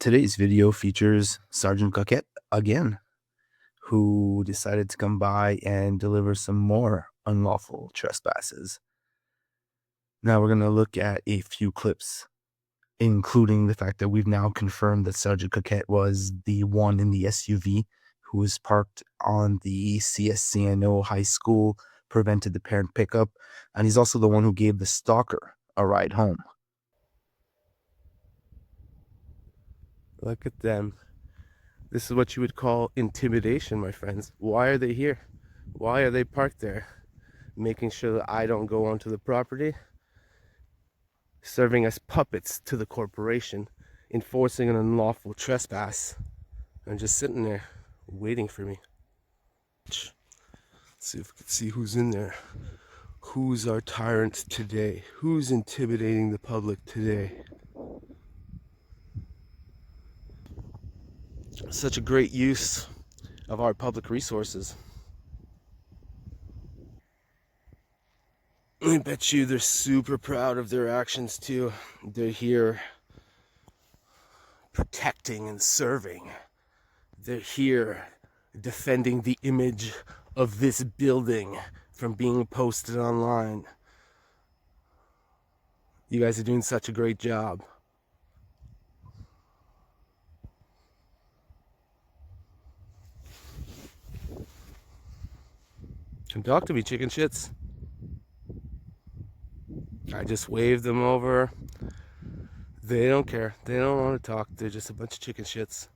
Today's video features Sergeant Coquyt again, who decided to come by and deliver some more unlawful trespasses. Now we're going to look at a few clips, including the fact that we've now confirmed that Sergeant Coquyt was the one in the SUV who was parked on the CSCNO high school, prevented the parent pickup, and he's also the one who gave the stalker a ride home. Look at them. This is what you would call intimidation, my friends. Why are they here? Why are they parked there? Making sure that I don't go onto the property, serving as puppets to the corporation, enforcing an unlawful trespass, and just sitting there waiting for me. Let's see if we can see who's in there. Who's our tyrant today? Who's intimidating the public today? Such a great use of our public resources. I bet you they're super proud of their actions too. They're here protecting and serving. They're here defending the image of this building from being posted online. You guys are doing such a great job. Come talk to me, chicken shits. I just waved them over. They don't care. They don't want to talk. They're just a bunch of chicken shits.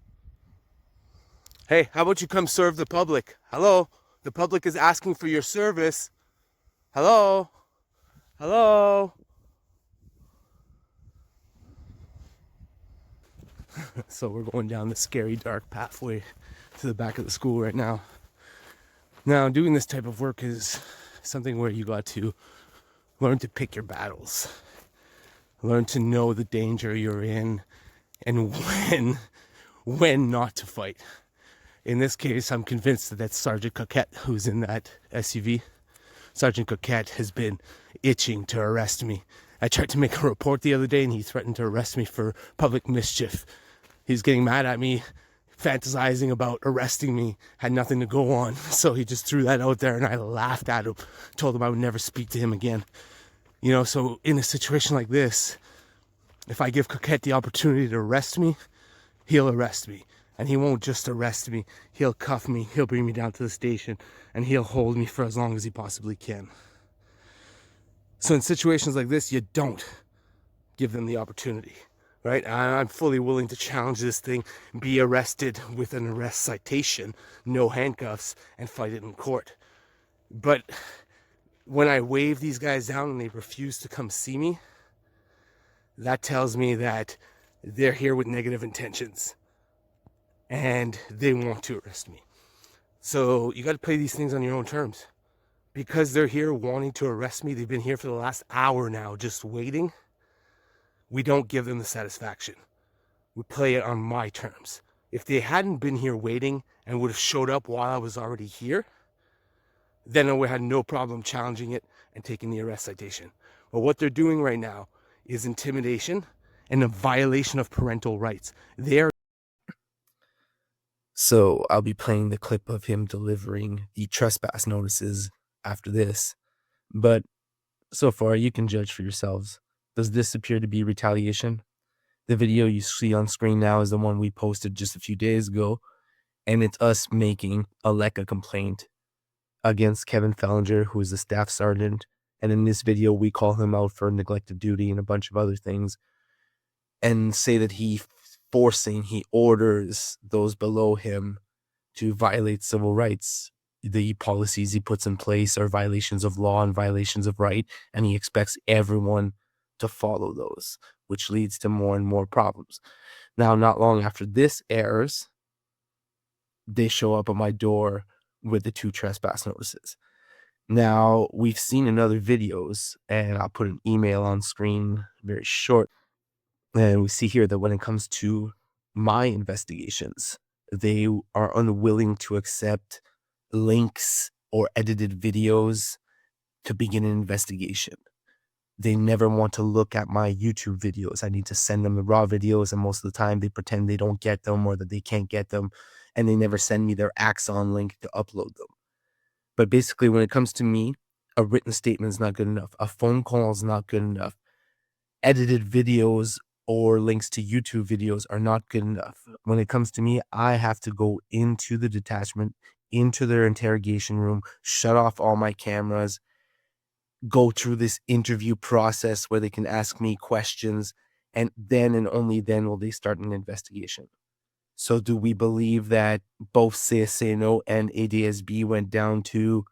Hey, how about you come serve the public? Hello? The public is asking for your service. Hello? Hello? So we're going down the scary dark pathway to the back of the school right now. Now, doing this type of work is something where you got to learn to pick your battles. Learn to know the danger you're in and when not to fight. In this case, I'm convinced that that's Sergeant Coquyt who's in that SUV. Sergeant Coquyt has been itching to arrest me. I tried to make a report the other day and he threatened to arrest me for public mischief. He's getting mad at me, fantasizing about arresting me, had nothing to go on. So he just threw that out there and I laughed at him, told him I would never speak to him again. You know, so in a situation like this, if I give Coquyt the opportunity to arrest me, he'll arrest me. And he won't just arrest me, he'll cuff me, he'll bring me down to the station, and he'll hold me for as long as he possibly can. So in situations like this, you don't give them the opportunity, right? I'm fully willing to challenge this thing, be arrested with an arrest citation, no handcuffs, and fight it in court. But when I wave these guys down and they refuse to come see me, that tells me that they're here with negative intentions and they want to arrest me. So you got to play these things on your own terms. Because they're here wanting to arrest me, they've been here for the last hour now just waiting, we don't give them the satisfaction. We play it on my terms. If they hadn't been here waiting and would have showed up while I was already here, then I would have had no problem challenging it and taking the arrest citation. But what they're doing right now is intimidation and a violation of parental rights. So I'll be playing the clip of him delivering the trespass notices after this. But so far, you can judge for yourselves. Does this appear to be retaliation? The video you see on screen now is the one we posted just a few days ago, and it's us making a LECA complaint against Kevin Fellinger, who is the staff sergeant. And in this video, we call him out for neglect of duty and a bunch of other things, and say that he orders those below him to violate civil rights. The policies he puts in place are violations of law and violations of right, and he expects everyone to follow those, which leads to more and more problems. Now, not long after this airs, they show up at my door with the 2 trespass notices. Now, we've seen in other videos, and I'll put an email on screen very short, and we see here that when it comes to my investigations, they are unwilling to accept links or edited videos to begin an investigation. They never want to look at my YouTube videos. I need to send them the raw videos, and most of the time they pretend they don't get them or that they can't get them, and they never send me their Axon link to upload them. But basically, when it comes to me, a written statement is not good enough. A phone call is not good enough. Edited videos or links to YouTube videos are not good enough. When it comes to me, I have to go into the detachment, into their interrogation room, shut off all my cameras, go through this interview process where they can ask me questions, and then and only then will they start an investigation. So do we believe that both CSCNO and ADSB went down to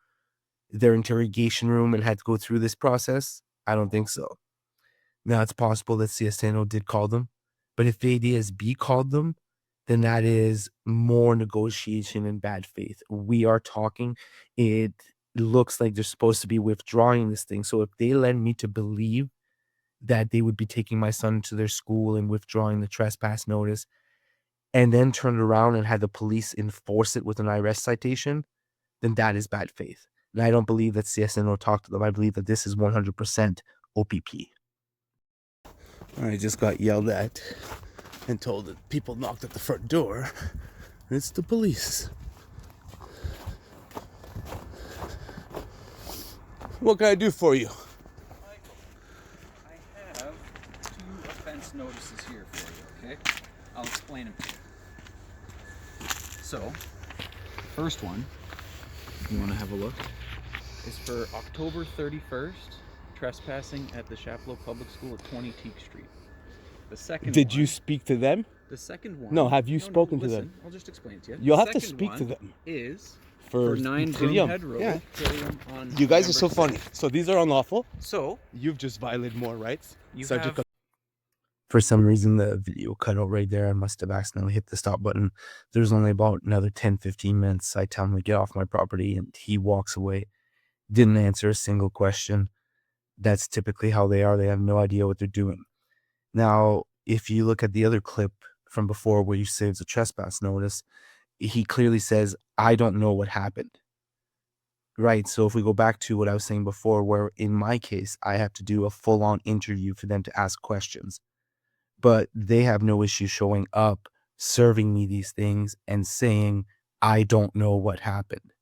their interrogation room and had to go through this process? I don't think so. Now, it's possible that CSCNO did call them, but if ADSB called them, then that is more negotiation and bad faith. We are talking, it looks like they're supposed to be withdrawing this thing. So if they led me to believe that they would be taking my son to their school and withdrawing the trespass notice, and then turned around and had the police enforce it with an arrest citation, then that is bad faith. And I don't believe that CSNO talked to them. I believe that this is 100% OPP. I just got yelled at and told that people knocked at the front door. It's the police. What can I do for you? Michael, I have 2 offense notices here for you, okay? I'll explain them to you. So, first one, you want to have a look, is for October 31st, trespassing at the Chapleau Public School at 20 Teak Street. The second Did one, you speak to them? The second one... No, have you spoken to listen, them? I'll just explain it to you. You'll The have to second speak to one them. is For 9 Trillium. Broomhead Road, Yeah. Trillium on You guys are so November 6th. funny. So these are unlawful. So, You've just violated more rights. you Sergeant have... For some reason, the video cut out right there. I must have accidentally hit the stop button. There's only about another 10-15 minutes. I tell him to get off my property, and he walks away. Didn't answer a single question. That's typically how they are. They have no idea what they're doing. Now, if you look at the other clip from before where you say it's a trespass notice, he clearly says, I don't know what happened. Right, so if we go back to what I was saying before, where in my case, I have to do a full-on interview for them to ask questions. But they have no issue showing up, serving me these things, and saying, I don't know what happened,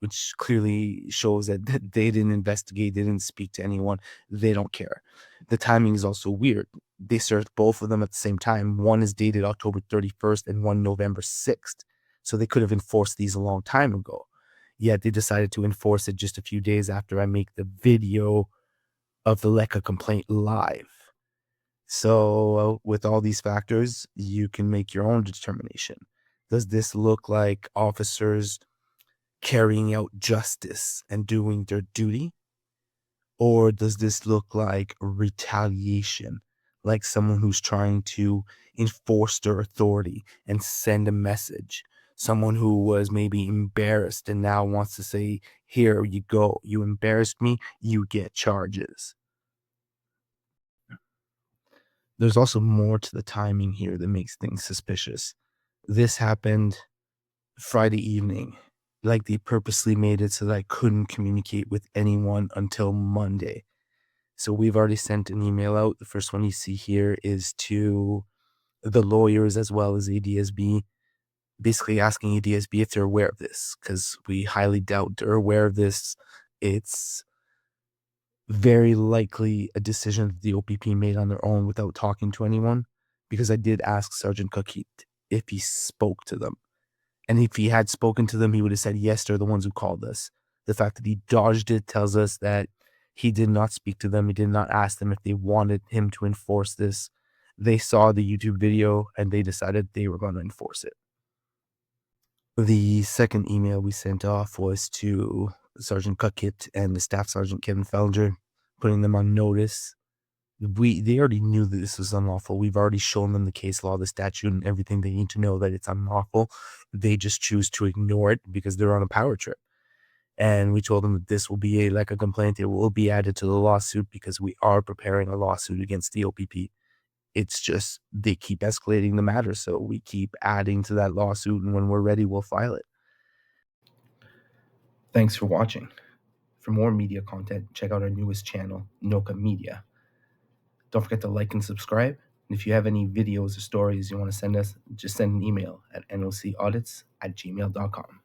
which clearly shows that they didn't investigate, they didn't speak to anyone, they don't care. The timing is also weird. They served both of them at the same time. One is dated October 31st and one November 6th. So they could have enforced these a long time ago. Yet they decided to enforce it just a few days after I make the video of the LECA complaint live. So with all these factors, you can make your own determination. Does this look like officers carrying out justice and doing their duty? Or does this look like retaliation, like someone who's trying to enforce their authority and send a message? Someone who was maybe embarrassed and now wants to say, here you go, you embarrassed me, you get charges. There's also more to the timing here that makes things suspicious. This happened Friday evening. Like they purposely made it so that I couldn't communicate with anyone until Monday. So we've already sent an email out. The first one you see here is to the lawyers as well as ADSB, basically asking ADSB if they're aware of this, because we highly doubt they're aware of this. It's very likely a decision that the OPP made on their own without talking to anyone, because I did ask Sergeant Coquyt if he spoke to them. And if he had spoken to them, he would have said, yes, they're the ones who called us. The fact that he dodged it tells us that he did not speak to them. He did not ask them if they wanted him to enforce this. They saw the YouTube video and they decided they were going to enforce it. The second email we sent off was to Sergeant Coquyt and the Staff Sergeant Kevin Felger, putting them on notice. They already knew that this was unlawful. We've already shown them the case law, the statute, and everything they need to know that it's unlawful. They just choose to ignore it because they're on a power trip. And we told them that this will be like a complaint. It will be added to the lawsuit because we are preparing a lawsuit against the OPP. It's just they keep escalating the matter, so we keep adding to that lawsuit, and when we're ready, we'll file it. Thanks for watching. For more media content, check out our newest channel, Noka Media. Don't forget to like and subscribe. And if you have any videos or stories you want to send us, just send an email at nocaudits@gmail.com.